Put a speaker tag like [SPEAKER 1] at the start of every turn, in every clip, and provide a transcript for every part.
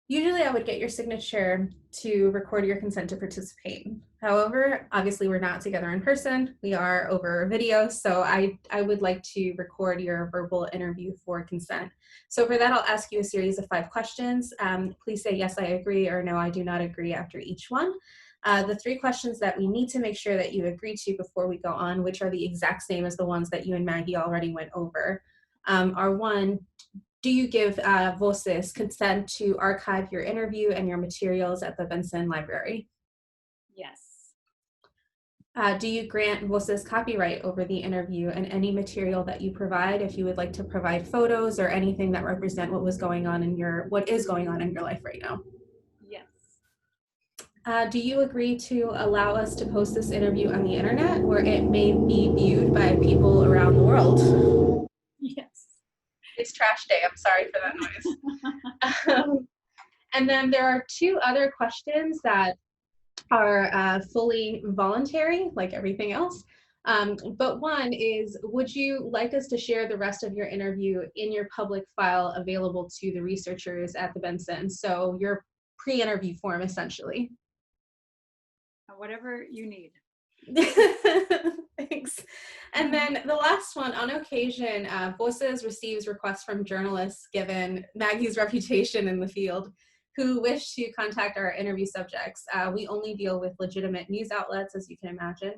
[SPEAKER 1] Usually I would get your signature to record your consent to participate. However, obviously we're not together in person. We are over video. So I would like to record your verbal interview for consent. So for that, I'll ask you a series of 5 questions. Please say, yes, I agree, or no, I do not agree after each one. The 3 questions that we need to make sure that you agree to before we go on, which are the exact same as the ones that you and Maggie already went over, are one, do you give Voces consent to archive your interview and your materials at the Benson Library?
[SPEAKER 2] Yes.
[SPEAKER 1] Do you grant Voces copyright over the interview and any material that you provide, if you would like to provide photos or anything that represent what is going on in your life right now?
[SPEAKER 2] Yes.
[SPEAKER 1] Do you agree to allow us to post this interview on the internet where it may be viewed by people around the world?
[SPEAKER 2] Yes.
[SPEAKER 1] It's trash day. I'm sorry for that noise. And then there are 2 other questions that are fully voluntary, like everything else. But one is, would you like us to share the rest of your interview in your public file available to the researchers at the Benson? So your pre-interview form, essentially.
[SPEAKER 2] Whatever you need.
[SPEAKER 1] Thanks. And then the last one, on occasion, Voices receives requests from journalists, given Maggie's reputation in the field, who wish to contact our interview subjects. We only deal with legitimate news outlets, as you can imagine.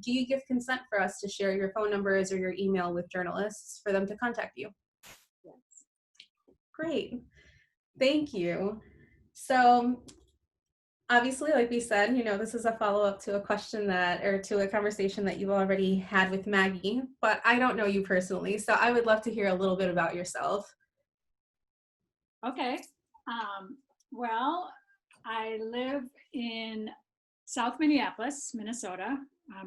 [SPEAKER 1] Do you give consent for us to share your phone numbers or your email with journalists for them to contact you?
[SPEAKER 2] Yes.
[SPEAKER 1] Great. Thank you. So obviously, like we said, this is a follow-up to a question or to a conversation that you've already had with Maggie, but I don't know you personally, so I would love to hear a little bit about yourself.
[SPEAKER 2] Okay. Well, I live in South Minneapolis, Minnesota.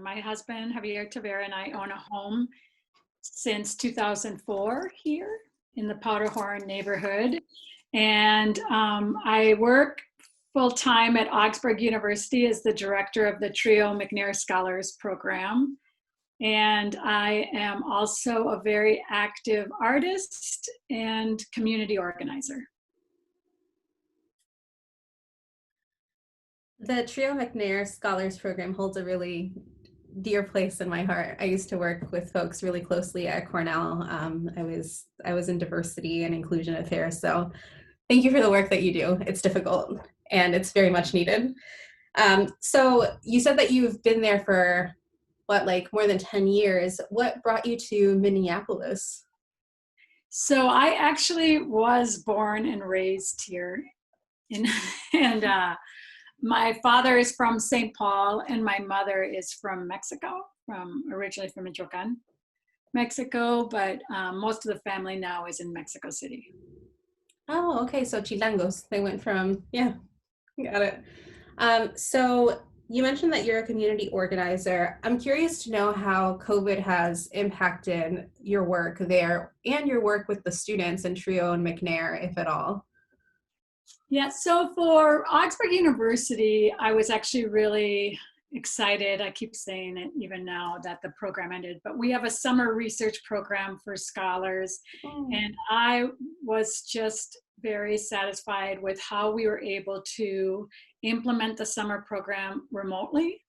[SPEAKER 2] My husband, Javier Tavera, and I own a home since 2004 here in the Powderhorn neighborhood. And I work full-time at Augsburg University as the director of the Trio McNair Scholars Program. And I am also a very active artist and community organizer.
[SPEAKER 1] The Trio McNair Scholars Program holds a really dear place in my heart. I used to work with folks really closely at Cornell. I was in diversity and inclusion affairs, so thank you for the work that you do. It's difficult and it's very much needed. So you said that you've been there for more than 10 years. What brought you to Minneapolis?
[SPEAKER 2] So I actually was born and raised here and my father is from St. Paul and my mother is from Mexico, originally from Michoacan, Mexico, but most of the family now is in Mexico City.
[SPEAKER 1] Oh, okay. So Chilangos, they went from, yeah, got it. So you mentioned that you're a community organizer. I'm curious to know how COVID has impacted your work there and your work with the students in Trio and McNair, if at all.
[SPEAKER 2] Yeah, so for Augsburg University, I was actually really excited. I keep saying it even now that the program ended, but we have a summer research program for scholars. And I was just very satisfied with how we were able to implement the summer program remotely.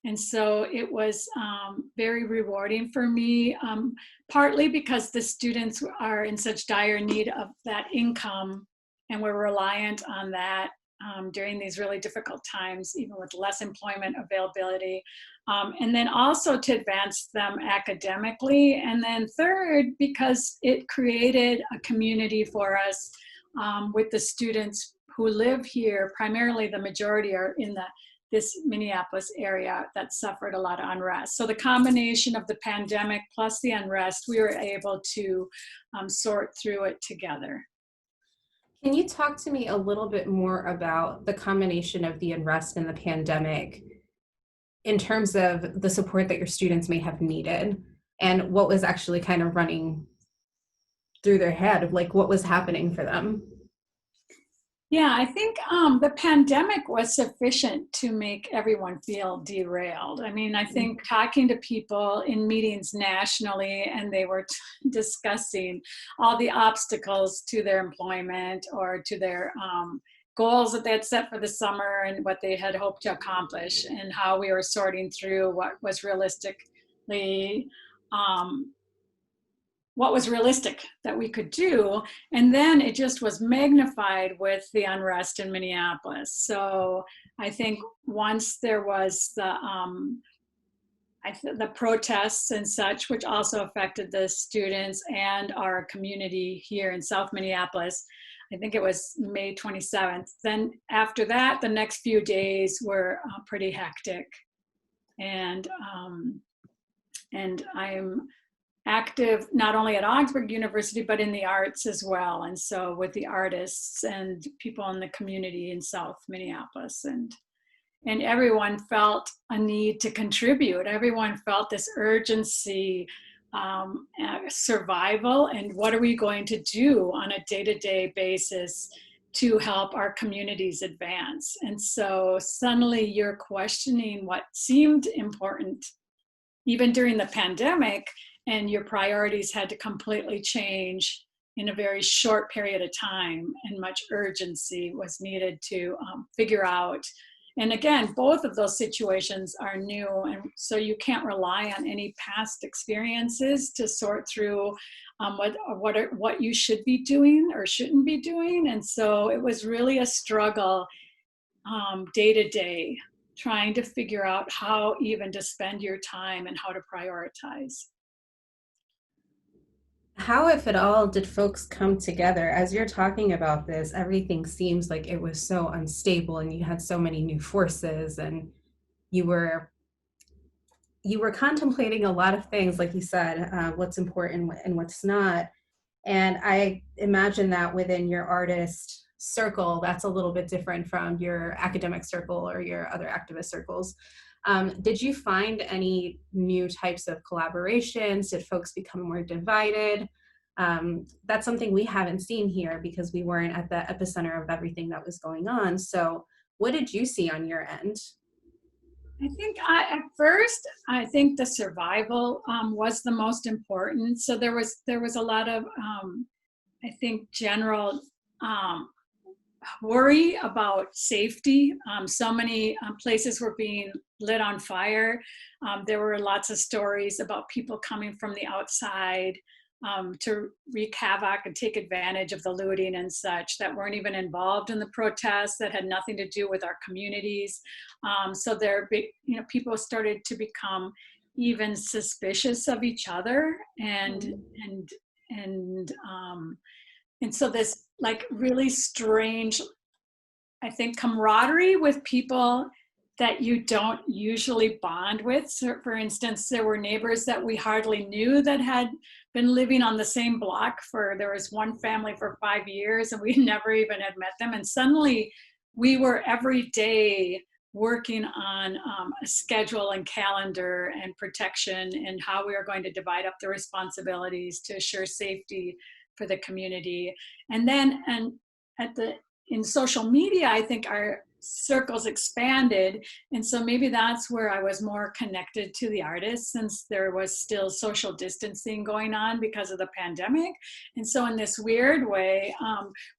[SPEAKER 2] And so it was very rewarding for me, partly because the students are in such dire need of that income and we're reliant on that during these really difficult times, even with less employment availability. And then also to advance them academically. And then third, because it created a community for us with the students who live here. Primarily the majority are in this Minneapolis area that suffered a lot of unrest. So the combination of the pandemic plus the unrest, we were able to sort through it together.
[SPEAKER 1] Can you talk to me a little bit more about the combination of the unrest and the pandemic in terms of the support that your students may have needed and what was actually kind of running through their head, like what was happening for them?
[SPEAKER 2] Yeah, I think the pandemic was sufficient to make everyone feel derailed. I mean, I think talking to people in meetings nationally, and they were discussing all the obstacles to their employment or to their goals that they had set for the summer and what they had hoped to accomplish, and how we were sorting through um, what was realistic that we could do. And then it just was magnified with the unrest in Minneapolis. So I think once there was the protests and such, which also affected the students and our community here in South Minneapolis, I think it was May 27th. Then after that, the next few days were pretty hectic. And I'm active not only at Augsburg University, but in the arts as well. And so with the artists and people in the community in South Minneapolis, and everyone felt a need to contribute. Everyone felt this urgency, survival, and what are we going to do on a day-to-day basis to help our communities advance? And so suddenly you're questioning what seemed important even during the pandemic, and your priorities had to completely change in a very short period of time, and much urgency was needed to figure out. And again, both of those situations are new, and so you can't rely on any past experiences to sort through what you should be doing or shouldn't be doing. And so it was really a struggle day to day, trying to figure out how even to spend your time and how to prioritize.
[SPEAKER 1] How, if at all, did folks come together? As you're talking about this, everything seems like it was so unstable and you had so many new forces, and you were contemplating a lot of things, like you said, what's important and what's not. And I imagine that within your artist circle, that's a little bit different from your academic circle or your other activist circles. Did you find any new types of collaborations? Did folks become more divided? That's something we haven't seen here because we weren't at the epicenter of everything that was going on. So what did you see on your end?
[SPEAKER 2] At first, I think the survival was the most important. So there was a lot of I think general worry about safety. So many places were being lit on fire. There were lots of stories about people coming from the outside to wreak havoc and take advantage of the looting and such, that weren't even involved in the protests, that had nothing to do with our communities. So people started to become even suspicious of each other, and so this like really strange, I think, camaraderie with people that you don't usually bond with. So for instance, there were neighbors that we hardly knew that had been living on the same block there was one family for 5 years, and we never even had met them. And suddenly we were every day working on a schedule and calendar and protection, and how we are going to divide up the responsibilities to assure safety for the community. And then, in social media, I think our circles expanded. And so maybe that's where I was more connected to the artists, since there was still social distancing going on because of the pandemic. And so in this weird way,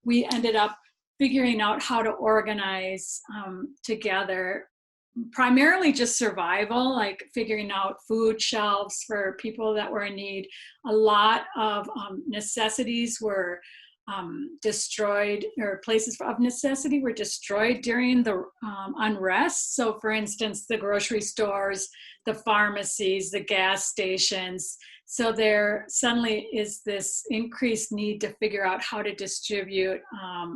[SPEAKER 2] we ended up figuring out how to organize together, primarily just survival, like figuring out food shelves for people that were in need. A lot of necessities were destroyed, or places of necessity were destroyed during the unrest. So for instance, the grocery stores, the pharmacies, the gas stations. So there suddenly is this increased need to figure out how to distribute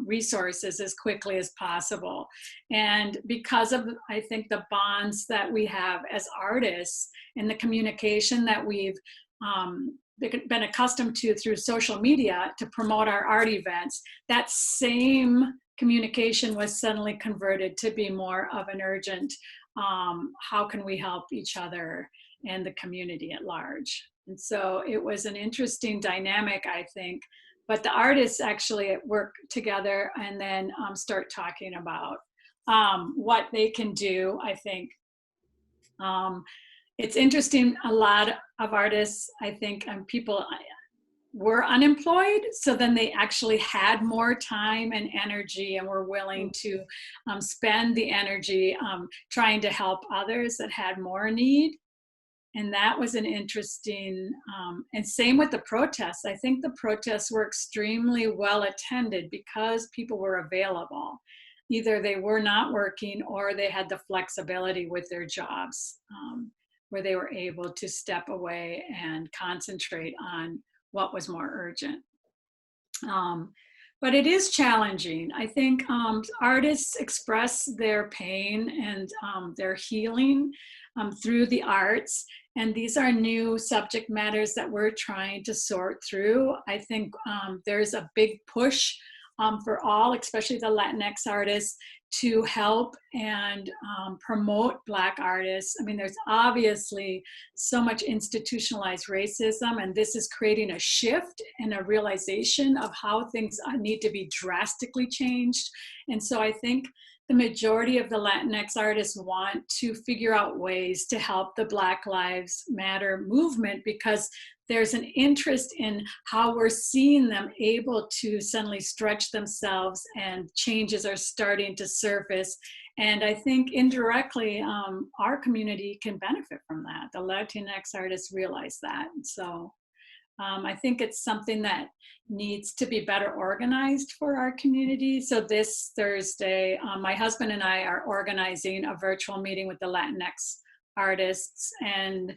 [SPEAKER 2] resources as quickly as possible. And because of, I think, the bonds that we have as artists and the communication that we've been accustomed to through social media to promote our art events, that same communication was suddenly converted to be more of an urgent, how can we help each other and the community at large? And so it was an interesting dynamic, I think, but the artists actually work together and then start talking about what they can do. I think it's interesting. A lot of artists, I think, and people were unemployed, so then they actually had more time and energy and were willing to spend the energy trying to help others that had more need. And that was an interesting, and same with the protests. I think the protests were extremely well attended because people were available. Either they were not working or they had the flexibility with their jobs, where they were able to step away and concentrate on what was more urgent. But it is challenging. I think artists express their pain and their healing through the arts. And these are new subject matters that we're trying to sort through. I think there's a big push for all, especially the Latinx artists, to help and promote Black artists. I mean, there's obviously so much institutionalized racism, and this is creating a shift and a realization of how things need to be drastically changed. And so I think the majority of the Latinx artists want to figure out ways to help the Black Lives Matter movement, because there's an interest in how we're seeing them able to suddenly stretch themselves, and changes are starting to surface. And I think indirectly, our community can benefit from that. The Latinx artists realize that. And so I think it's something that needs to be better organized for our community. So this Thursday, my husband and I are organizing a virtual meeting with the Latinx artists. And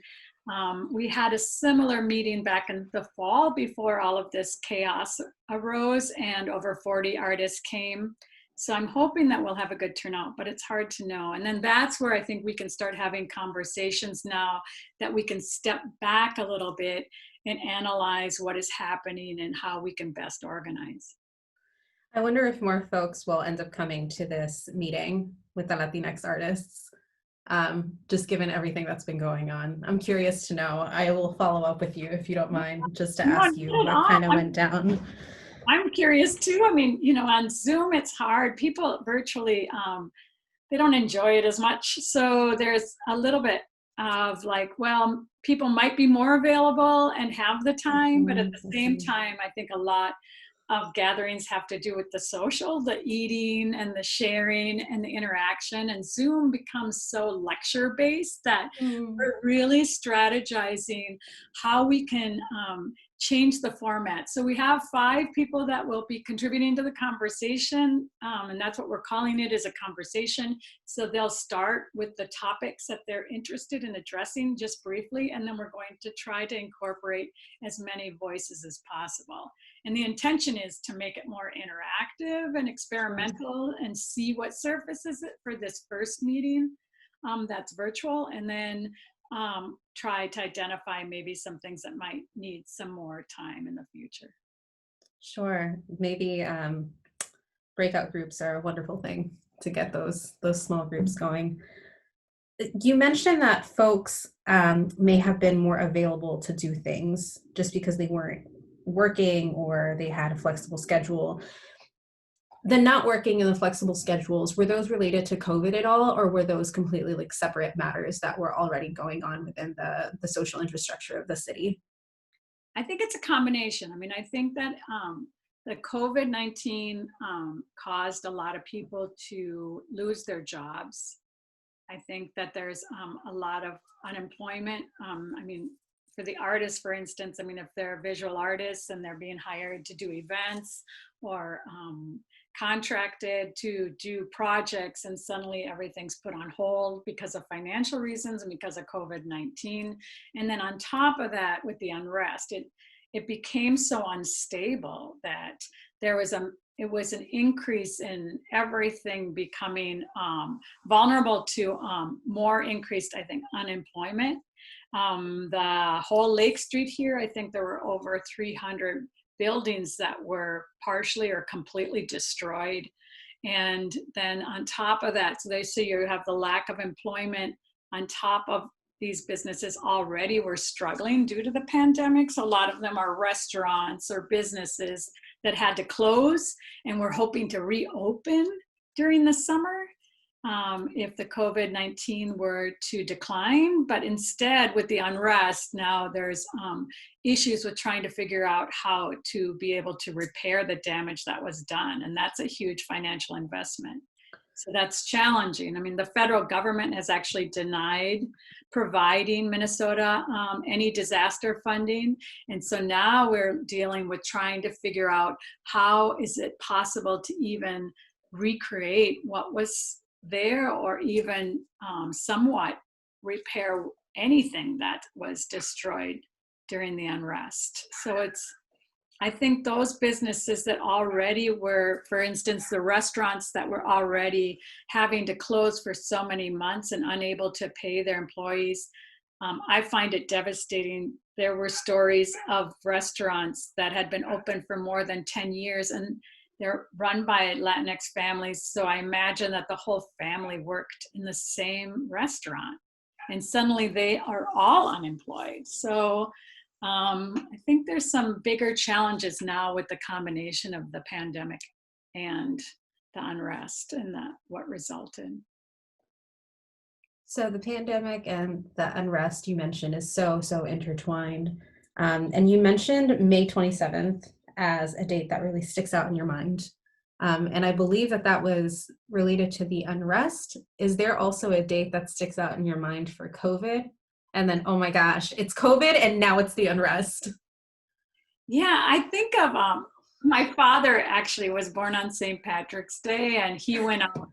[SPEAKER 2] we had a similar meeting back in the fall before all of this chaos arose, and over 40 artists came. So I'm hoping that we'll have a good turnout, but it's hard to know. And then that's where I think we can start having conversations now, that we can step back a little bit and analyze what is happening and how we can best organize.
[SPEAKER 1] I wonder if more folks will end up coming to this meeting with the Latinx artists, just given everything that's been going on. I'm curious to know. I will follow up with you if you don't mind, just to ask you what kind of went down.
[SPEAKER 2] I'm curious too. I mean, you know, on Zoom, it's hard. People virtually, they don't enjoy it as much. So there's a little bit of like, well, people might be more available and have the time, but at the same time, I think a lot of gatherings have to do with the social, the eating and the sharing and the interaction. And Zoom becomes so lecture based that we're really strategizing how we can change the format. So we have 5 people that will be contributing to the conversation, and that's what we're calling it, is a conversation. So they'll start with the topics that they're interested in addressing just briefly, and then we're going to try to incorporate as many voices as possible. And the intention is to make it more interactive and experimental and see what surfaces it for this first meeting that's virtual, and then try to identify maybe some things that might need some more time in the future.
[SPEAKER 1] Sure. Maybe breakout groups are a wonderful thing to get those small groups going. You mentioned that folks may have been more available to do things just because they weren't working or they had a flexible schedule. The not working and the flexible schedules, were those related to COVID at all, or were those completely like separate matters that were already going on within the social infrastructure of the city?
[SPEAKER 2] I think it's a combination. I mean, I think that the COVID-19 caused a lot of people to lose their jobs. I think that there's a lot of unemployment. I mean, for the artists, for instance, I mean, if they're visual artists and they're being hired to do events or contracted to do projects, and suddenly everything's put on hold because of financial reasons and because of COVID-19. And then on top of that, with the unrest, it became so unstable that it was an increase in everything becoming vulnerable to more increased, I think, unemployment. The whole Lake Street here, I think there were over 300 buildings that were partially or completely destroyed. And then on top of that, so they say you have the lack of employment on top of these businesses already were struggling due to the pandemic. So a lot of them are restaurants or businesses that had to close and we're hoping to reopen during the summer if the COVID-19 were to decline. But instead, with the unrest, now there's issues with trying to figure out how to be able to repair the damage that was done. And that's a huge financial investment. So that's challenging. I mean, the federal government has actually denied providing Minnesota any disaster funding. And so now we're dealing with trying to figure out how is it possible to even recreate what was there or even somewhat repair anything that was destroyed during the unrest. So I think those businesses that already were, for instance, the restaurants that were already having to close for so many months and unable to pay their employees, I find it devastating. There were stories of restaurants that had been open for more than 10 years and they're run by Latinx families. So I imagine that the whole family worked in the same restaurant and suddenly they are all unemployed. So I think there's some bigger challenges now with the combination of the pandemic and the unrest and what resulted.
[SPEAKER 1] So the pandemic and the unrest you mentioned is so intertwined. And you mentioned May 27th as a date that really sticks out in your mind. And I believe that was related to the unrest. Is there also a date that sticks out in your mind for COVID? And then, oh my gosh, it's COVID and now it's the unrest.
[SPEAKER 2] Yeah, I think of my father actually was born on St. Patrick's Day and he went out.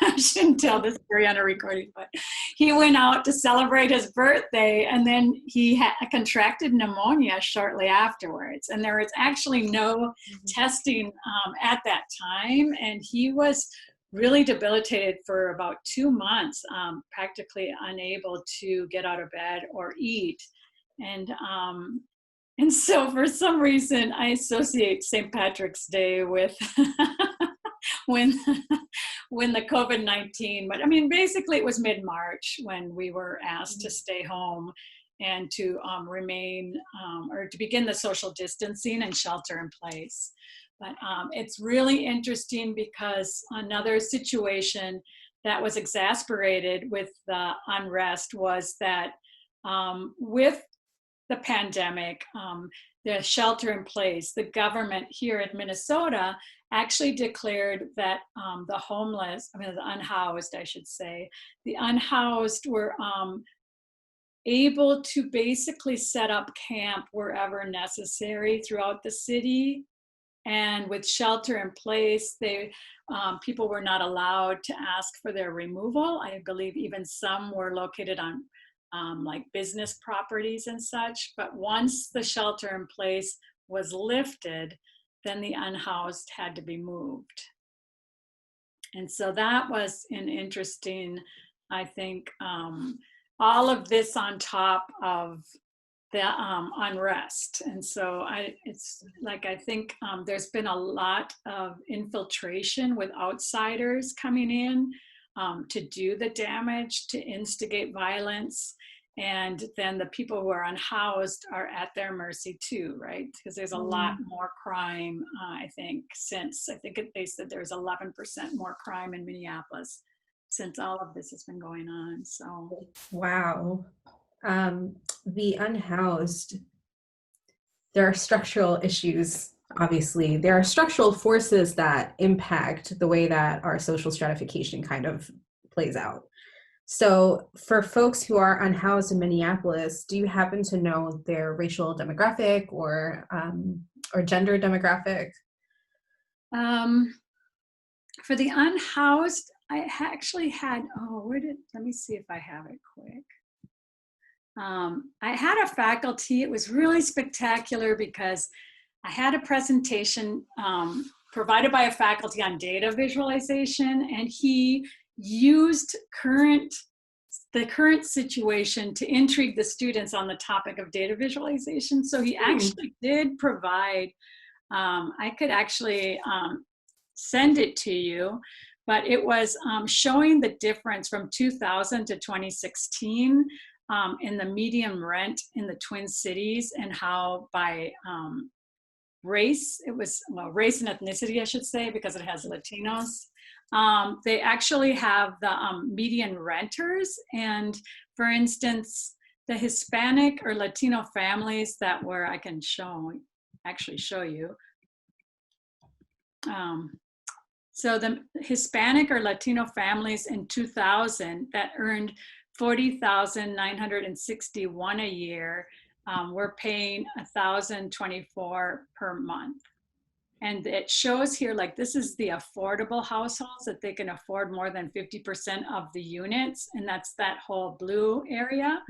[SPEAKER 2] I shouldn't tell this story on a recording, but he went out to celebrate his birthday and then he contracted pneumonia shortly afterwards. And there was actually no testing at that time. And he was really debilitated for about 2 months, practically unable to get out of bed or eat. And so for some reason, I associate St. Patrick's Day with when the COVID-19, but I mean, basically it was mid-March when we were asked to stay home and to remain or to begin the social distancing and shelter in place. But it's really interesting because another situation that was exacerbated with the unrest was that with the pandemic, the shelter in place, the government here in Minnesota actually declared that the unhoused, I should say, the unhoused were able to basically set up camp wherever necessary throughout the city. And with shelter in place, people were not allowed to ask for their removal. I believe even some were located on like business properties and such. But once the shelter in place was lifted, then the unhoused had to be moved. And so that was an interesting, I think, all of this on top of the unrest. And so I think there's been a lot of infiltration with outsiders coming in to do the damage, to instigate violence. And then the people who are unhoused are at their mercy too, right? Because there's a lot more crime, I think they said there's 11% more crime in Minneapolis since all of this has been going on. So
[SPEAKER 1] wow. The unhoused, there are structural issues, obviously. There are structural forces that impact the way that our social stratification kind of plays out. So for folks who are unhoused in Minneapolis, do you happen to know their racial demographic or gender demographic?
[SPEAKER 2] For the unhoused, I actually had, let me see if I have it quick. I had a faculty, it was really spectacular because I had a presentation provided by a faculty on data visualization, and he used the current situation to intrigue the students on the topic of data visualization. So he actually did provide, I could actually send it to you, but it was showing the difference from 2000 to 2016 in the median rent in the Twin Cities, and how by race, it was, well, race and ethnicity, I should say, because it has Latinos. They actually have the median renters. And for instance, the Hispanic or Latino families that were, I can actually show you. So the Hispanic or Latino families in 2000 that earned $40,961 a year were paying $1,024 per month. And it shows here, like, this is the affordable households that they can afford more than 50% of the units. And that's that whole blue area,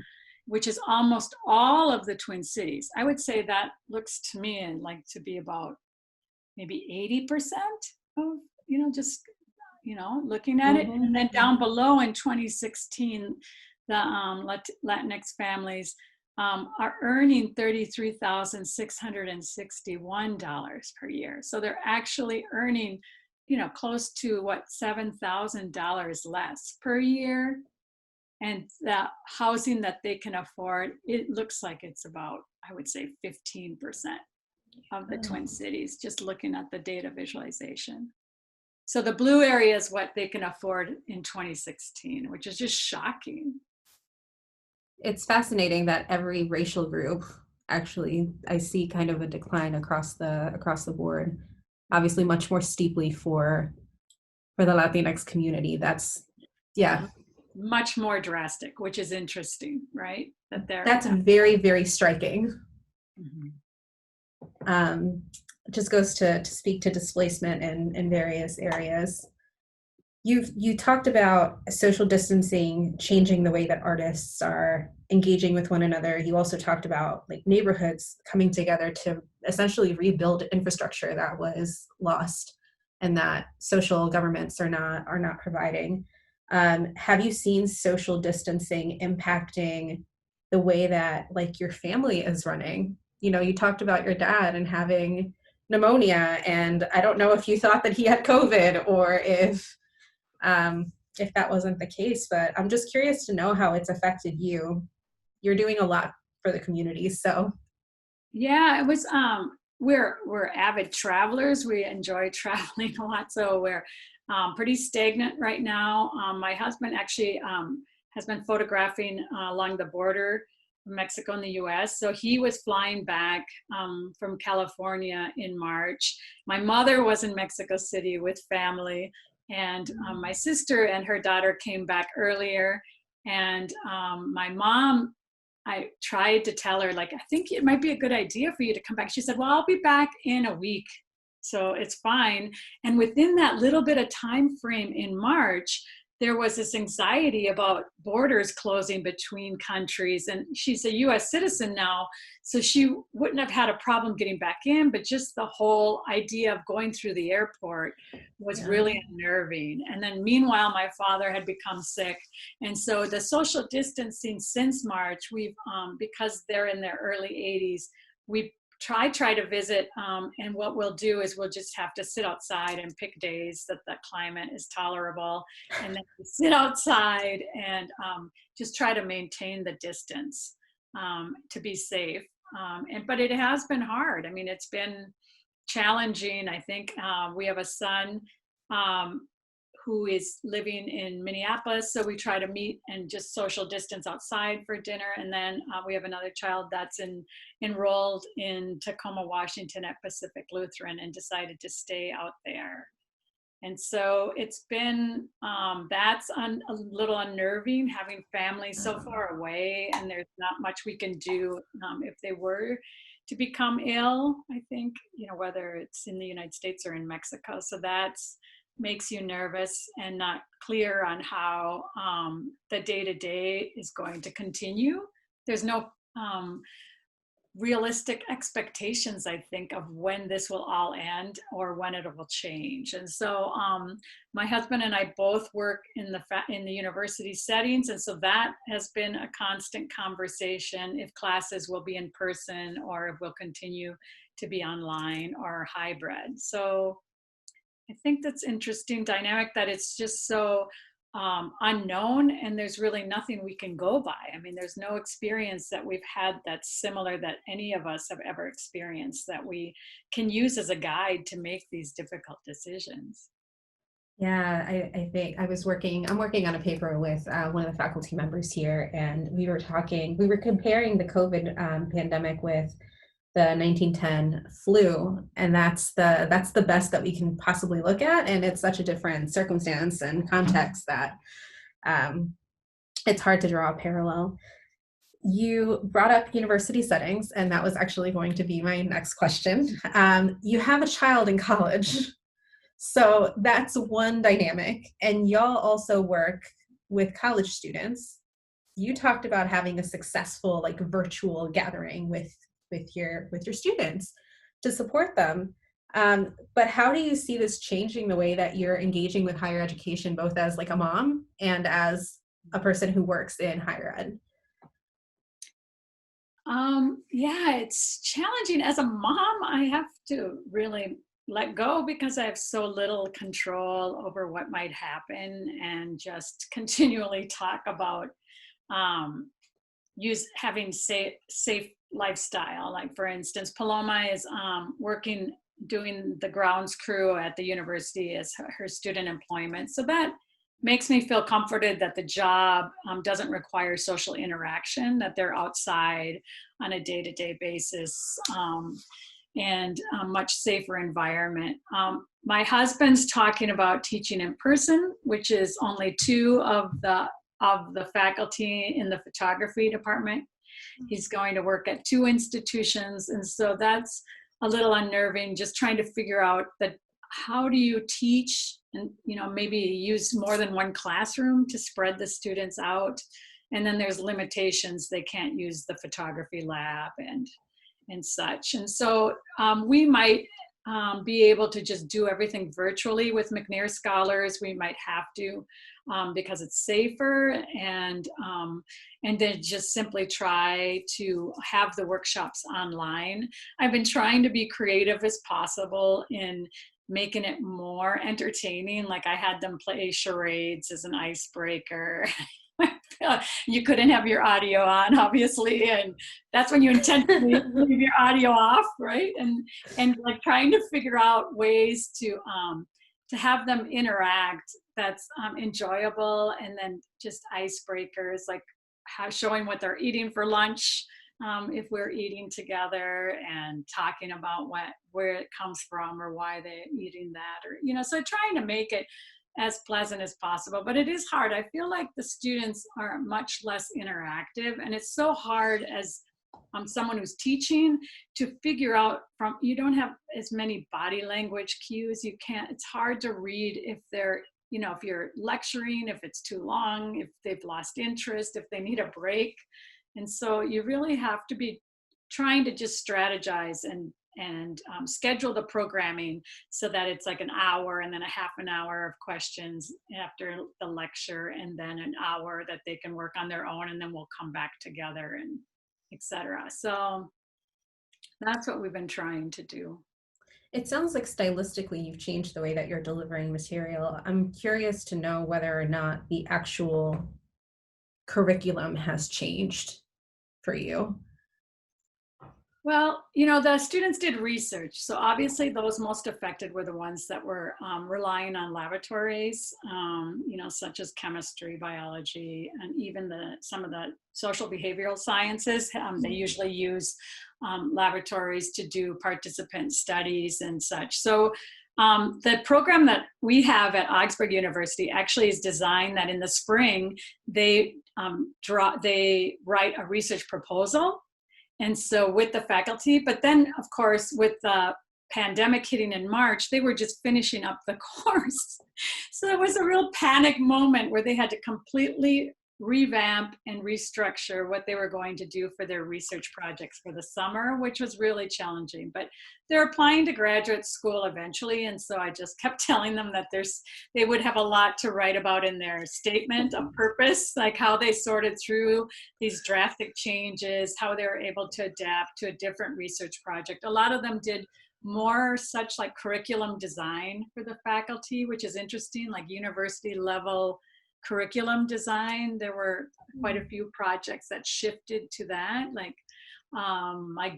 [SPEAKER 2] which is almost all of the Twin Cities. I would say that looks to me like to be about maybe 80% of, just, looking at it. And then down below in 2016, the Latinx families are earning $33,661 per year. So they're actually earning, close to what, $7,000 less per year. And the housing that they can afford, it looks like it's about, I would say, 15% of the Twin Cities, just looking at the data visualization. So the blue area is what they can afford in 2016, which is just shocking.
[SPEAKER 1] It's fascinating that every racial group, actually, I see kind of a decline across the board. Obviously, much more steeply for the Latinx community. That's, yeah,
[SPEAKER 2] much more drastic, which is interesting, right?
[SPEAKER 1] That's very, very striking. Just goes to speak to displacement in various areas. You talked about social distancing changing the way that artists are engaging with one another. You also talked about like neighborhoods coming together to essentially rebuild infrastructure that was lost and that social governments are not providing. Have you seen social distancing impacting the way that like your family is running? You talked about your dad and having pneumonia, and I don't know if you thought that he had COVID or if that wasn't the case, but I'm just curious to know how it's affected you. You're doing a lot for the community, so.
[SPEAKER 2] Yeah, it was, we're avid travelers. We enjoy traveling a lot, so we're pretty stagnant right now. My husband actually has been photographing along the border, Mexico and the US. So he was flying back from California in March. My mother was in Mexico City with family, and my sister and her daughter came back earlier. And my mom, I tried to tell her, like, I think it might be a good idea for you to come back. She said, well, I'll be back in a week, so it's fine. And within that little bit of time frame in March, there was this anxiety about borders closing between countries. And she's a US citizen now, so she wouldn't have had a problem getting back in, but just the whole idea of going through the airport was really unnerving. And then meanwhile, my father had become sick. And so the social distancing since March, we've, because they're in their early 80s, we try to visit, and what we'll do is we'll just have to sit outside and pick days that the climate is tolerable, and then sit outside and just try to maintain the distance to be safe. But it has been hard. I mean, it's been challenging. I think we have a son who is living in Minneapolis, so we try to meet and just social distance outside for dinner. And then we have another child that's enrolled in Tacoma, Washington at Pacific Lutheran, and decided to stay out there. And so it's been, that's a little unnerving, having family so far away, and there's not much we can do if they were to become ill, I think, whether it's in the United States or in Mexico. So that's makes you nervous and not clear on how the day-to-day is going to continue. There's no realistic expectations, I think, of when this will all end or when it will change. And so my husband and I both work in the university settings, and so that has been a constant conversation, if classes will be in person or if we'll continue to be online or hybrid. So I think that's interesting dynamic, that it's just so unknown, and there's really nothing we can go by. I mean, there's no experience that we've had that's similar that any of us have ever experienced that we can use as a guide to make these difficult decisions.
[SPEAKER 1] Yeah, I think I'm working on a paper with one of the faculty members here, and we were comparing the COVID pandemic with the 1910 flu, and that's the best that we can possibly look at, and it's such a different circumstance and context that um, it's hard to draw a parallel. You brought up university settings, and that was actually going to be my next question. You have a child in college, so that's one dynamic, and y'all also work with college students. You talked about having a successful like virtual gathering with your students to support them. But how do you see this changing the way that you're engaging with higher education, both as like a mom and as a person who works in higher ed?
[SPEAKER 2] Yeah, it's challenging. As a mom, I have to really let go because I have so little control over what might happen, and just continually talk about um, having safe lifestyle. Like for instance, Paloma is working, doing the grounds crew at the university as her student employment. So that makes me feel comforted that the job doesn't require social interaction, that they're outside on a day-to-day basis, and a much safer environment. My husband's talking about teaching in person, which is only two of the faculty in the photography department. He's going to work at two institutions, and so that's a little unnerving, just trying to figure out that how do you teach, and maybe use more than one classroom to spread the students out. And then there's limitations, they can't use the photography lab and such. And so we might be able to just do everything virtually with McNair scholars. We might have to, because it's safer, and then just simply try to have the workshops online. I've been trying to be creative as possible in making it more entertaining. Like I had them play charades as an icebreaker. You couldn't have your audio on, obviously, and that's when you intentionally leave your audio off, right? And like trying to figure out ways to have them interact that's enjoyable, and then just icebreakers, like showing what they're eating for lunch, if we're eating together, and talking about where it comes from or why they're eating that, or so trying to make it as pleasant as possible. But it is hard. I feel like the students are much less interactive, and it's so hard as someone who's teaching to figure out you don't have as many body language cues. It's hard to read if they're, if you're lecturing, if it's too long, if they've lost interest, if they need a break. And so you really have to be trying to just strategize and schedule the programming so that it's like an hour, and then a half an hour of questions after the lecture, and then an hour that they can work on their own, and then we'll come back together, and etc. So that's what we've been trying to do.
[SPEAKER 1] It sounds like stylistically you've changed the way that you're delivering material. I'm curious to know whether or not the actual curriculum has changed for you.
[SPEAKER 2] Well, the students did research. So obviously those most affected were the ones that were relying on laboratories, such as chemistry, biology, and even some of the social behavioral sciences. They usually use laboratories to do participant studies and such. So the program that we have at Augsburg University actually is designed that in the spring, they write a research proposal. And so with the faculty, but then of course with the pandemic hitting in March, they were just finishing up the course. So it was a real panic moment where they had to completely revamp and restructure what they were going to do for their research projects for the summer, which was really challenging. But they're applying to graduate school eventually, and so I just kept telling them that they would have a lot to write about in their statement of purpose, like how they sorted through these drastic changes, how they were able to adapt to a different research project. A lot of them did more such like curriculum design for the faculty, which is interesting, like university level curriculum design. There were quite a few projects that shifted to that, like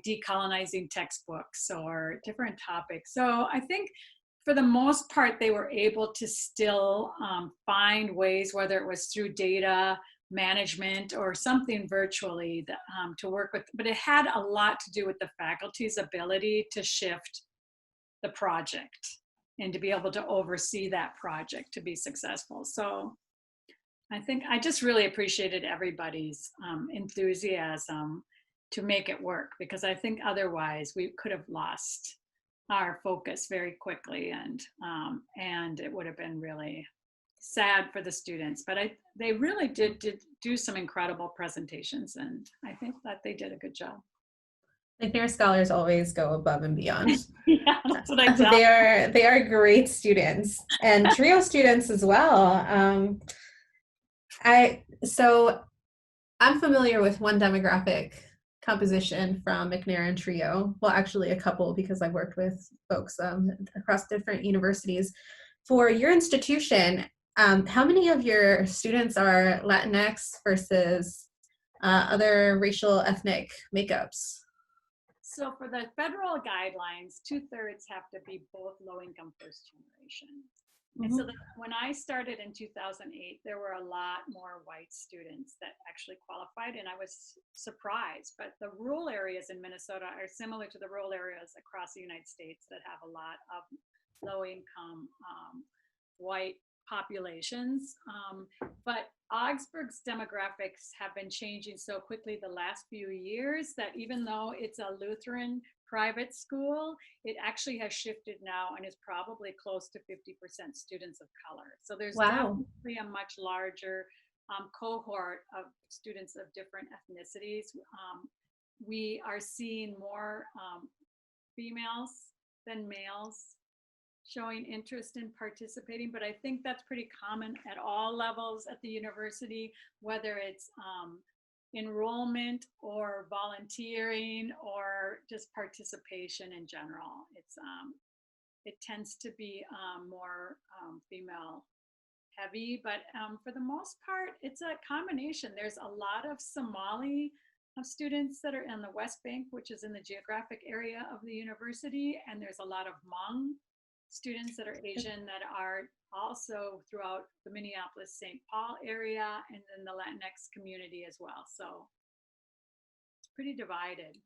[SPEAKER 2] decolonizing textbooks or different topics. So I think for the most part, they were able to still find ways, whether it was through data management or something virtually, that, to work with, but it had a lot to do with the faculty's ability to shift the project and to be able to oversee that project to be successful. So I think I just really appreciated everybody's enthusiasm to make it work, because I think otherwise we could have lost our focus very quickly, and it would have been really sad for the students. But they really did do some incredible presentations, and I think that they did a good job.
[SPEAKER 1] McNair scholars always go above and beyond.
[SPEAKER 2] Yeah, that's what I tell.
[SPEAKER 1] They are great students, and trio students as well. So I'm familiar with one demographic composition from McNair and Trio. Well, actually a couple, because I've worked with folks across different universities. For your institution, how many of your students are Latinx versus other racial ethnic makeups?
[SPEAKER 2] So for the federal guidelines, 2/3 have to be both low-income first generation. And so when I started in 2008, there were a lot more white students that actually qualified, and I was surprised. But the rural areas in Minnesota are similar to the rural areas across the United States that have a lot of low-income white populations. But Augsburg's demographics have been changing so quickly the last few years that even though it's a Lutheran private school, it actually has shifted now and is probably close to 50% students of color. So there's definitely a much larger cohort of students of different ethnicities. We are seeing more females than males showing interest in participating, but I think that's pretty common at all levels at the university, whether it's enrollment or volunteering or just participation in general. It tends to be more female heavy, but for the most part, it's a combination. There's a lot of Somali students that are in the West Bank, which is in the geographic area of the university, and there's a lot of Hmong students that are Asian that are also throughout the Minneapolis-St. Paul area, and then the Latinx community as well. So it's pretty divided.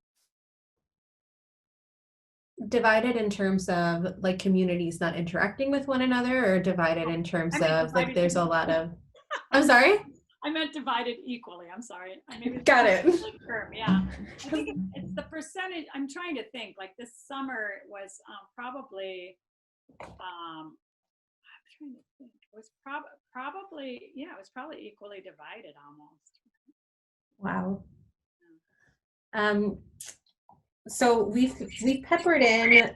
[SPEAKER 1] Divided in terms of like communities not interacting with one another, or divided in terms of like there's a lot of, I'm sorry?
[SPEAKER 2] I meant divided equally. I'm sorry. I mean,
[SPEAKER 1] got it.
[SPEAKER 2] Term, yeah. I think it's the percentage. I'm trying to think. Like this summer it was probably. I'm trying to think. It was probably yeah. It was probably equally divided almost.
[SPEAKER 1] Wow. So we've peppered in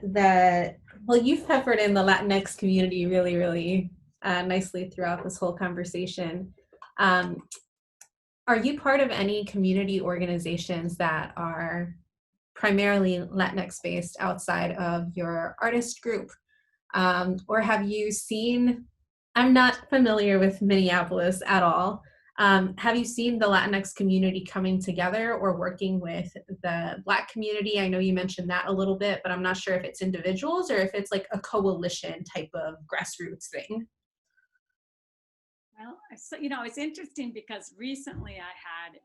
[SPEAKER 1] you've peppered in the Latinx community really nicely throughout this whole conversation. Are you part of any community organizations that are primarily Latinx based outside of your artist group? Or have you seen, I'm not familiar with Minneapolis at all. Have you seen the Latinx community coming together or working with the Black community? I know you mentioned that a little bit, but I'm not sure if it's individuals or if it's like a coalition type of grassroots thing.
[SPEAKER 2] Well, so, you know, it's interesting because recently I had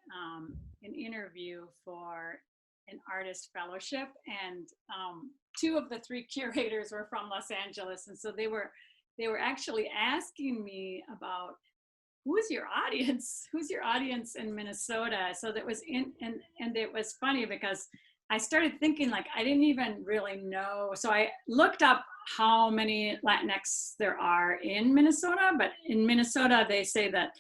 [SPEAKER 2] an interview for an artist fellowship, and 2 of the 3 curators were from Los Angeles, and so they were actually asking me about who's your audience in Minnesota. So that was and it was funny because I started thinking like I didn't even really know. So I looked up how many Latinx there are in Minnesota, but in Minnesota they say that,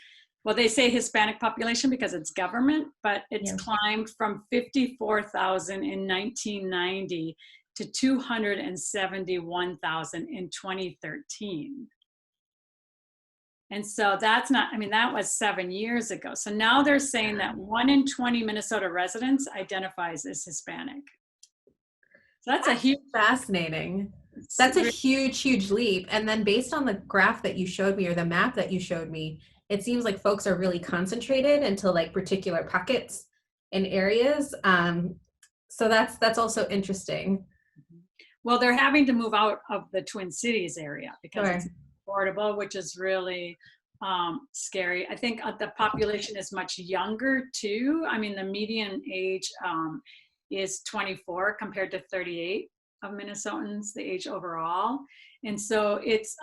[SPEAKER 2] well, they say Hispanic population because it's government, but it's climbed from 54,000 in 1990 to 271,000 in 2013. And so that's not, I mean, that was 7 years ago. So now they're saying that 1 in 20 Minnesota residents identifies as Hispanic. So that's a huge,
[SPEAKER 1] fascinating.
[SPEAKER 2] It's
[SPEAKER 1] That's a huge, huge leap. And then based on the graph that you showed me or the map that you showed me, it seems like folks are really concentrated into like particular pockets and areas. So that's also interesting.
[SPEAKER 2] well, they're having to move out of the Twin Cities area because it's
[SPEAKER 1] Sure.
[SPEAKER 2] affordable, which is really scary. I think the population is much younger too. I mean, the median age is 24 compared to 38 of Minnesotans, the age overall. And so it's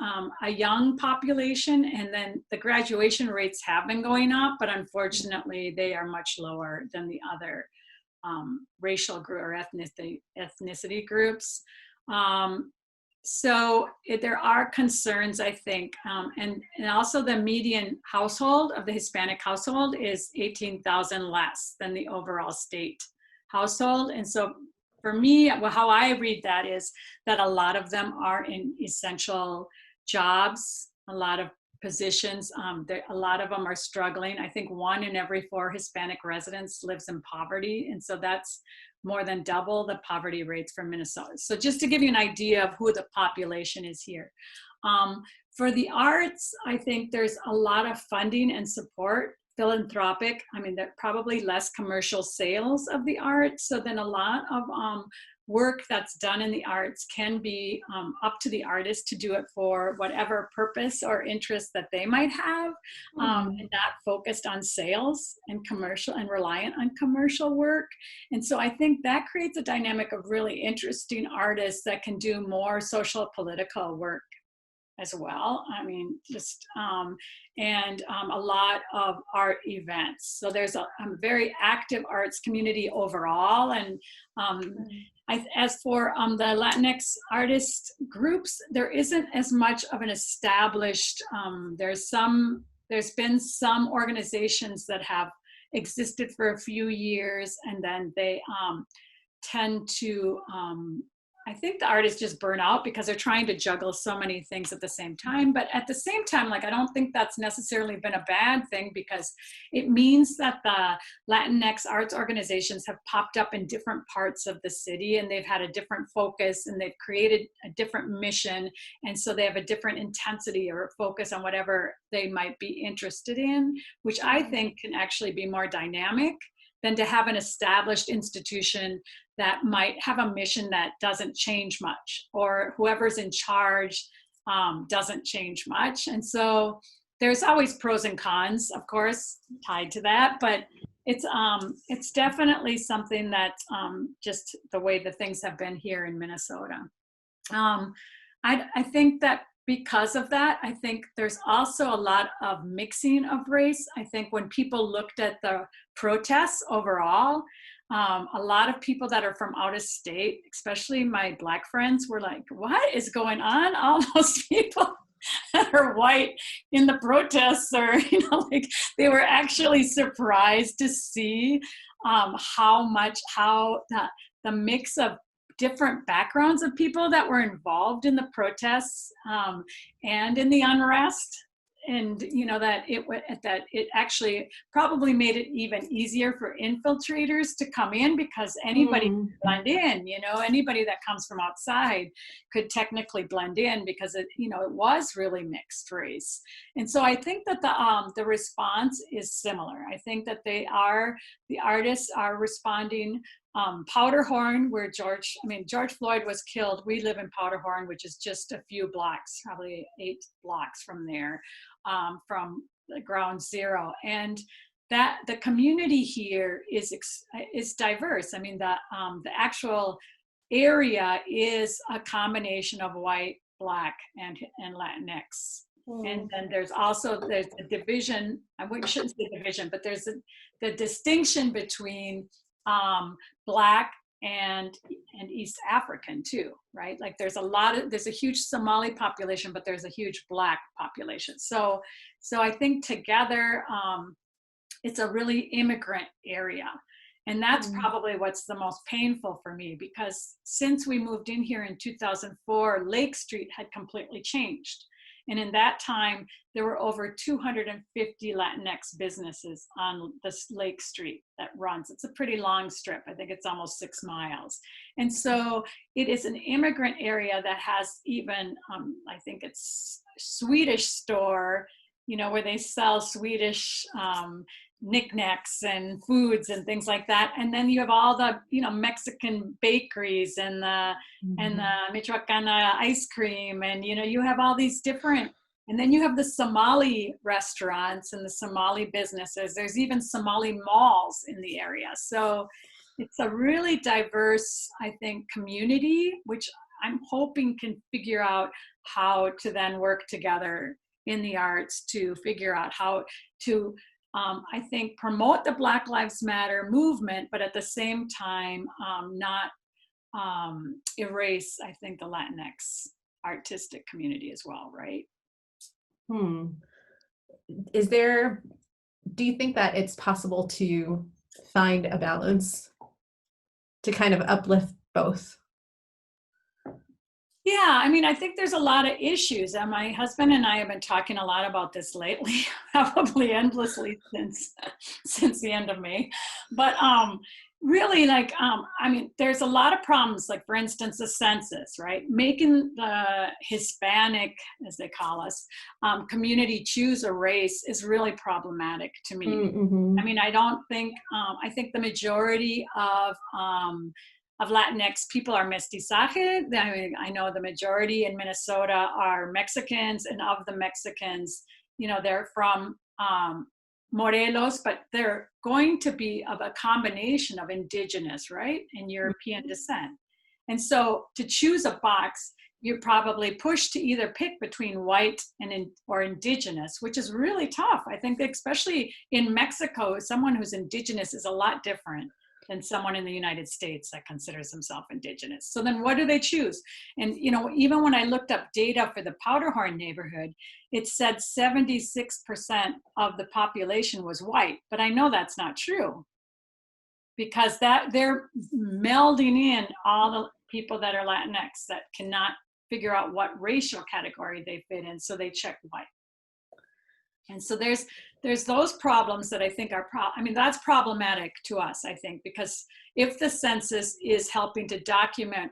[SPEAKER 2] a young population, and then the graduation rates have been going up, but unfortunately they are much lower than the other racial group or ethnicity groups. Um, there are concerns, I think, and also the median household of the Hispanic household is 18,000 less than the overall state household. And so for me, well, how I read that is that a lot of them are in essential jobs, a lot of positions. A lot of them are struggling. I think 1 in every 4 Hispanic residents lives in poverty. And so that's more than double the poverty rates for Minnesota. So just to give you an idea of who the population is here. For the arts, I think there's a lot of funding and support, philanthropic. I mean, there probably less commercial sales of the arts. So then a lot of work that's done in the arts can be up to the artist to do it for whatever purpose or interest that they might have, and not focused on sales and commercial and reliant on commercial work. And so I think that creates a dynamic of really interesting artists that can do more social political work as well. I mean, just and a lot of art events. So there's a very active arts community overall. And as for the Latinx artist groups, there isn't as much of an established. There's been some organizations that have existed for a few years, and then they tend to I think the artists just burn out because they're trying to juggle so many things at the same time. But at the same time, like, I don't think that's necessarily been a bad thing, because it means that the Latinx arts organizations have popped up in different parts of the city, and they've had a different focus, and they've created a different mission. And so they have a different intensity or focus on whatever they might be interested in, which I think can actually be more dynamic than to have an established institution that might have a mission that doesn't change much, or whoever's in charge doesn't change much. And so there's always pros and cons, of course, tied to that, but it's definitely something that just the way the things have been here in Minnesota. I think that because of that, I think there's also a lot of mixing of race. I think when people looked at the protests overall, a lot of people that are from out of state, especially my Black friends, were like, what is going on? All those people that are white in the protests, or, like, they were actually surprised to see how the mix of different backgrounds of people that were involved in the protests and in the unrest. And that it actually probably made it even easier for infiltrators to come in, because anybody could blend in. Anybody that comes from outside could technically blend in, because it was really mixed race. And so I think that the response is similar. I think that the artists are responding. Powderhorn, where George Floyd was killed, we live in Powderhorn, which is just a few blocks, probably 8 blocks from there, from the ground zero. And that the community here is diverse. I mean, the actual area is a combination of white, Black, and Latinx. And then there's a division. I shouldn't say division, but there's the distinction between Black and East African too, right? Like, there's a huge Somali population, but there's a huge Black population. So I think together, it's a really immigrant area. And that's probably what's the most painful for me, because since we moved in here in 2004, Lake Street had completely changed. And in that time, there were over 250 Latinx businesses on this Lake Street that runs. It's a pretty long strip. I think it's almost 6 miles. And so it is an immigrant area that has even, I think it's Swedish store, you know, where they sell Swedish knickknacks and foods and things like that. And then you have all the, you know, Mexican bakeries and the Michoacana ice cream. And, you know, you have all these different, and then you have the Somali restaurants and the Somali businesses. There's even Somali malls in the area. So it's a really diverse, I think, community, which I'm hoping can figure out how to then work together in the arts to figure out how to, I think, promote the Black Lives Matter movement, but at the same time, not erase, I think, the Latinx artistic community as well, right?
[SPEAKER 1] Do you think that it's possible to find a balance to kind of uplift both?
[SPEAKER 2] Yeah, I mean, I think there's a lot of issues, and my husband and I have been talking a lot about this lately, probably endlessly since the end of May. But really, like, I mean, there's a lot of problems. Like, for instance, the census, right? Making the Hispanic, as they call us, community choose a race is really problematic to me.
[SPEAKER 1] Mm-hmm.
[SPEAKER 2] I mean, I don't think. I think the majority of Latinx people are mestizaje. I mean, I know the majority in Minnesota are Mexicans, and of the Mexicans, you know, they're from Morelos, but they're going to be of a combination of indigenous, right, and European descent. And so to choose a box, you're probably pushed to either pick between white or indigenous, which is really tough. I think especially in Mexico, someone who's indigenous is a lot different than someone in the United States that considers himself indigenous. So then what do they choose? And, you know, even when I looked up data for the Powderhorn neighborhood, it said 76% of the population was white, but I know that's not true, because that they're melding in all the people that are Latinx that cannot figure out what racial category they fit in, so they check white. And so there's those problems that I think are, I mean, that's problematic to us, I think, because if the census is helping to document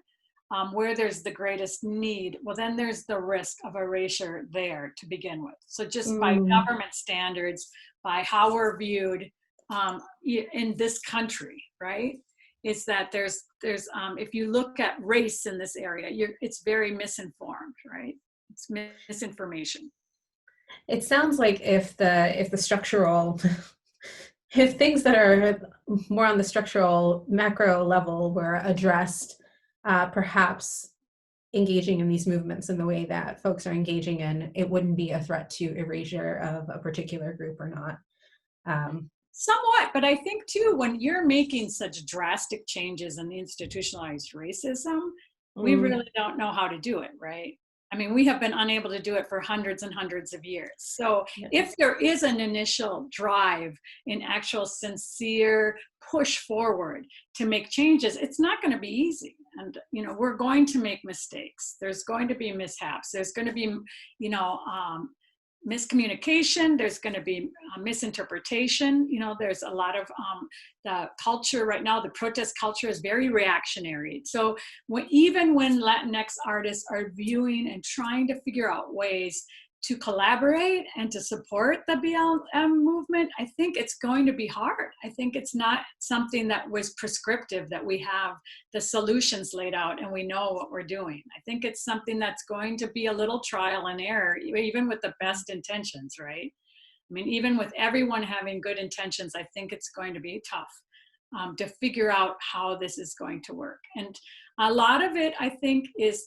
[SPEAKER 2] where there's the greatest need, well, then there's the risk of erasure there to begin with. So just by government standards, by how we're viewed in this country, right, is that there's if you look at race in this area, it's very misinformed, right? It's misinformation.
[SPEAKER 1] It sounds like if the structural, if things that are more on the structural macro level were addressed, perhaps engaging in these movements in the way that folks are engaging in, it wouldn't be a threat to erasure of a particular group or not.
[SPEAKER 2] Somewhat, but I think too, when you're making such drastic changes in institutionalized racism, we really don't know how to do it, right? I mean, we have been unable to do it for hundreds and hundreds of years. So if there is an initial drive in actual sincere push forward to make changes, it's not going to be easy. And, you know, we're going to make mistakes. There's going to be mishaps. There's going to be, you know, miscommunication. There's going to be misinterpretation. You know, there's a lot of the culture right now, the protest culture is very reactionary. So even when Latinx artists are viewing and trying to figure out ways to collaborate and to support the BLM movement, I think it's going to be hard. I think it's not something that was prescriptive, that we have the solutions laid out and we know what we're doing. I think it's something that's going to be a little trial and error, even with the best intentions, right? I mean, even with everyone having good intentions, I think it's going to be tough to figure out how this is going to work. And a lot of it, I think, is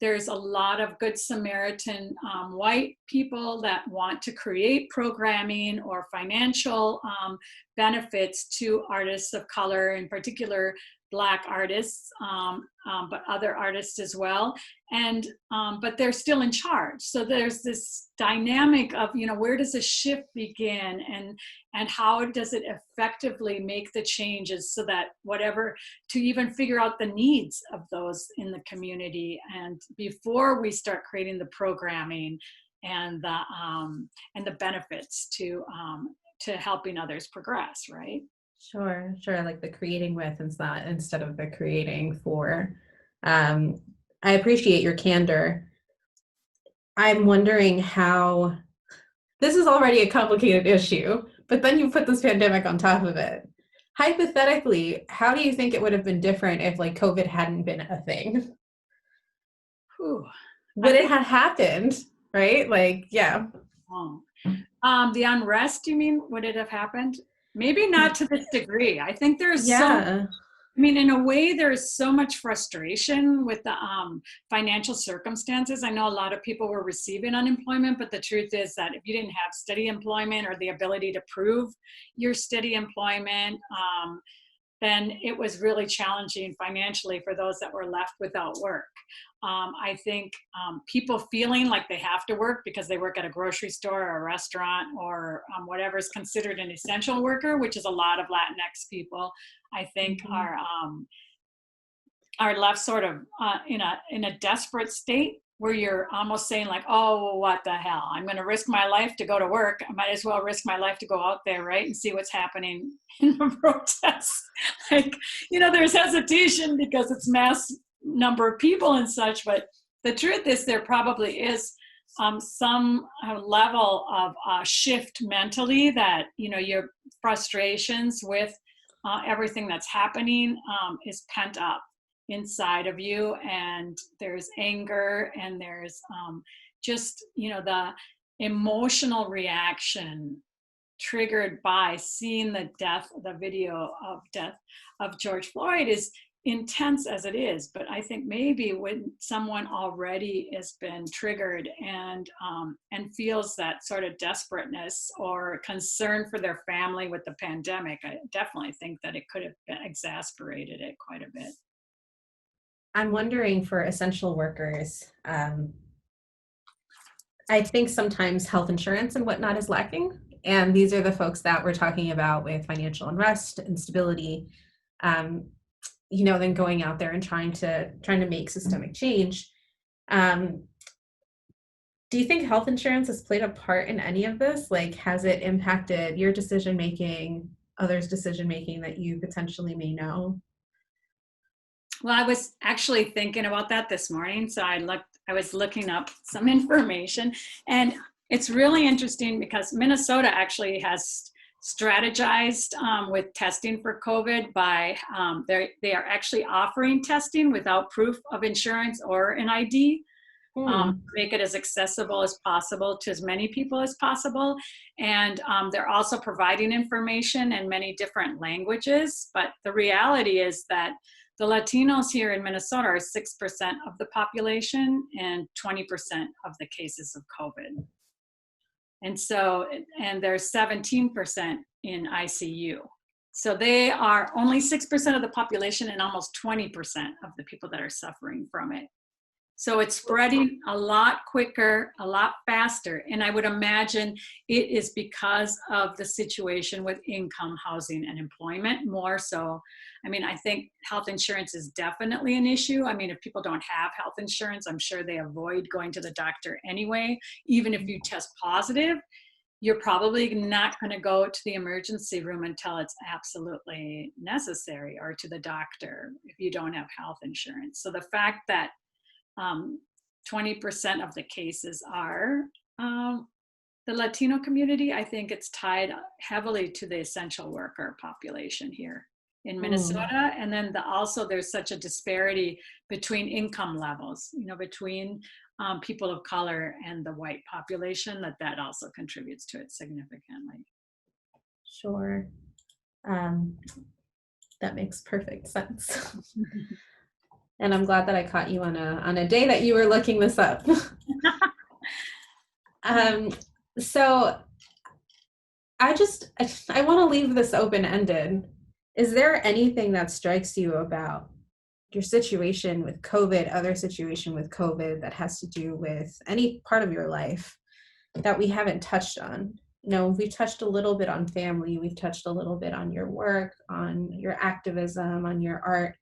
[SPEAKER 2] there's a lot of Good Samaritan white people that want to create programming or financial benefits to artists of color, in particular Black artists, but other artists as well. And but they're still in charge. So there's this dynamic of, where does a shift begin, and how does it effectively make the changes so that to even figure out the needs of those in the community, and before we start creating the programming and the benefits to helping others progress, right?
[SPEAKER 1] Sure. Like the creating with instead of the creating for. I appreciate your candor. I'm wondering how this is already a complicated issue, but then you put this pandemic on top of it. Hypothetically, how do you think it would have been different if like COVID hadn't been a thing?
[SPEAKER 2] Whew.
[SPEAKER 1] Would it have happened? Right? Like, yeah.
[SPEAKER 2] Oh. The unrest, you mean? Would it have happened? Maybe not to this degree. I think there's in a way, there's so much frustration with the financial circumstances. I know a lot of people were receiving unemployment, but the truth is that if you didn't have steady employment or the ability to prove your steady employment, then it was really challenging financially for those that were left without work. I think people feeling like they have to work because they work at a grocery store or a restaurant or whatever is considered an essential worker, which is a lot of Latinx people, I think are left sort of in a desperate state where you're almost saying like, oh, well, what the hell? I'm going to risk my life to go to work. I might as well risk my life to go out there, right, and see what's happening in the protests. Like, there's hesitation because it's mass number of people and such, but the truth is there probably is some level of shift mentally that, your frustrations with everything that's happening is pent up inside of you, and there's anger, and there's just the emotional reaction triggered by seeing the video of death of George Floyd is intense as it is. But I think maybe when someone already has been triggered and feels that sort of desperateness or concern for their family with the pandemic, I definitely think that it could have exasperated it quite a bit.
[SPEAKER 1] I'm wondering for essential workers, I think sometimes health insurance and whatnot is lacking. And these are the folks that we're talking about with financial unrest, instability, then going out there and trying to make systemic change. Do you think health insurance has played a part in any of this? Like, has it impacted your decision-making, others' decision-making that you potentially may know?
[SPEAKER 2] Well, I was actually thinking about that this morning. So I was looking up some information, and it's really interesting because Minnesota actually has strategized with testing for COVID by, they are actually offering testing without proof of insurance or an ID. Make it as accessible as possible to as many people as possible. And they're also providing information in many different languages. But the reality is that the Latinos here in Minnesota are 6% of the population and 20% of the cases of COVID. And there's 17% in ICU. So they are only 6% of the population and almost 20% of the people that are suffering from it. So it's spreading a lot quicker, a lot faster. And I would imagine it is because of the situation with income, housing, and employment more so. I think health insurance is definitely an issue. If people don't have health insurance, I'm sure they avoid going to the doctor anyway. Even if you test positive, you're probably not going to go to the emergency room until it's absolutely necessary, or to the doctor if you don't have health insurance. So the fact that 20% of the cases are the Latino community, I think it's tied heavily to the essential worker population here in Minnesota. And then also there's such a disparity between income levels, between people of color and the white population, that also contributes to it significantly.
[SPEAKER 1] Sure. That makes perfect sense. And I'm glad that I caught you on a day that you were looking this up. So I want to leave this open-ended. Is there anything that strikes you about your situation with COVID, other situation with COVID that has to do with any part of your life that we haven't touched on? You know, we've touched a little bit on family, we've touched a little bit on your work, on your activism, on your art,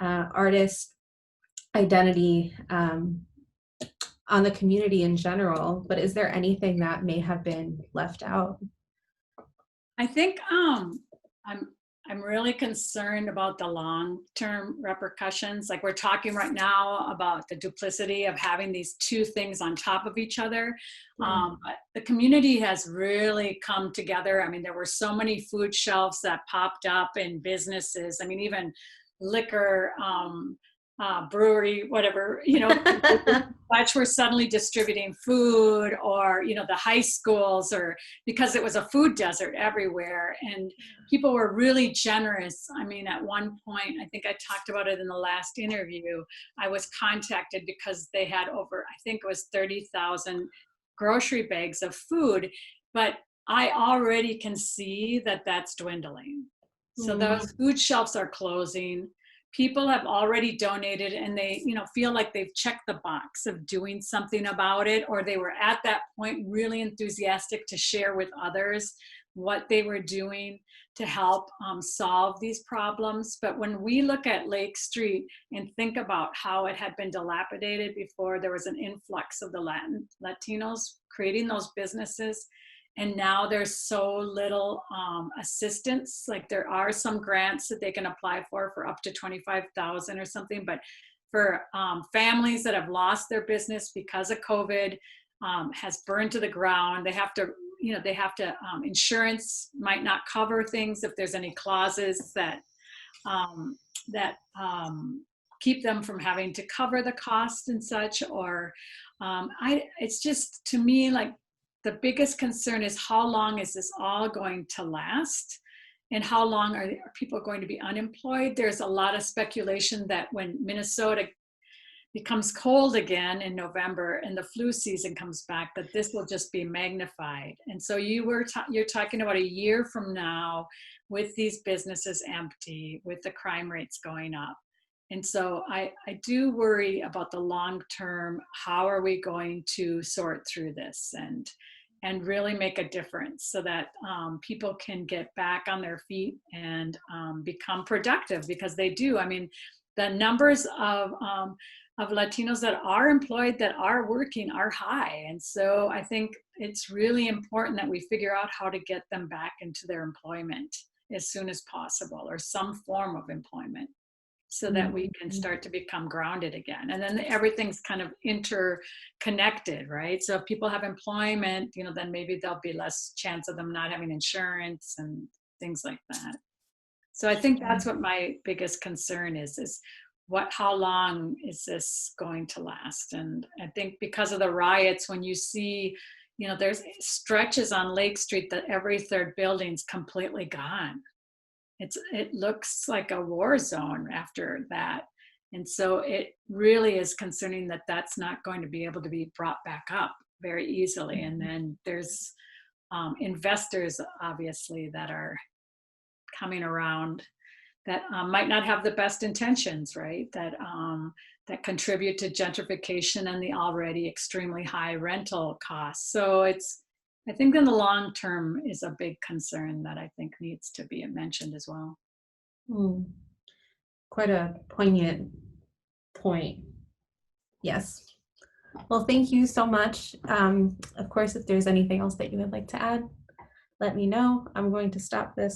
[SPEAKER 1] artist identity, on the community in general, but is there anything that may have been left out?
[SPEAKER 2] I think I'm I'm really concerned about the long-term repercussions. Like we're talking right now about the duplicity of having these two things on top of each other. But the community has really come together. I mean, there were so many food shelves that popped up in businesses. I mean, even liquor, brewery, whatever, you know, much were suddenly distributing food, or, you know, the high schools, or because it was a food desert everywhere. And people were really generous. I mean, at one point, I think I talked about it in the last interview, I was contacted because they had over, I think it was 30,000 grocery bags of food, but I already can see that that's dwindling. So those food shelves are closing. People have already donated, and they, you know, feel like they've checked the box of doing something about it, or they were at that point really enthusiastic to share with others what they were doing to help solve these problems. But when we look at Lake Street and think about how it had been dilapidated before there was an influx of the Latinos creating those businesses, and now there's so little assistance. Like there are some grants that they can apply for up to 25,000 or something, but for families that have lost their business because of COVID, has burned to the ground, they have to, you know, insurance might not cover things if there's any clauses that keep them from having to cover the cost and such, or it's just, to me, like, the biggest concern is how long is this all going to last, and how long are people going to be unemployed? There's a lot of speculation that when Minnesota becomes cold again in November and the flu season comes back, that this will just be magnified. And so you're talking about a year from now with these businesses empty, with the crime rates going up. And so I do worry about the long term. How are we going to sort through this and really make a difference so that people can get back on their feet and become productive? Because they do. I mean, the numbers of Latinos that are employed, that are working, are high. And so I think it's really important that we figure out how to get them back into their employment as soon as possible, or some form of employment, so that we can start to become grounded again. And then everything's kind of interconnected, right? So if people have employment, you know, then maybe there'll be less chance of them not having insurance and things like that. So I think that's what my biggest concern is how long is this going to last? And I think because of the riots, when you see, you know, there's stretches on Lake Street that every third building's completely gone. It looks like a war zone after that. And so it really is concerning that that's not going to be able to be brought back up very easily. And then there's investors, obviously, that are coming around that might not have the best intentions, right? That contribute to gentrification and the already extremely high rental costs. So I think in the long term is a big concern that I think needs to be mentioned as well.
[SPEAKER 1] Quite a poignant point. Yes. Well, thank you so much. Of course, if there's anything else that you would like to add, let me know. I'm going to stop this.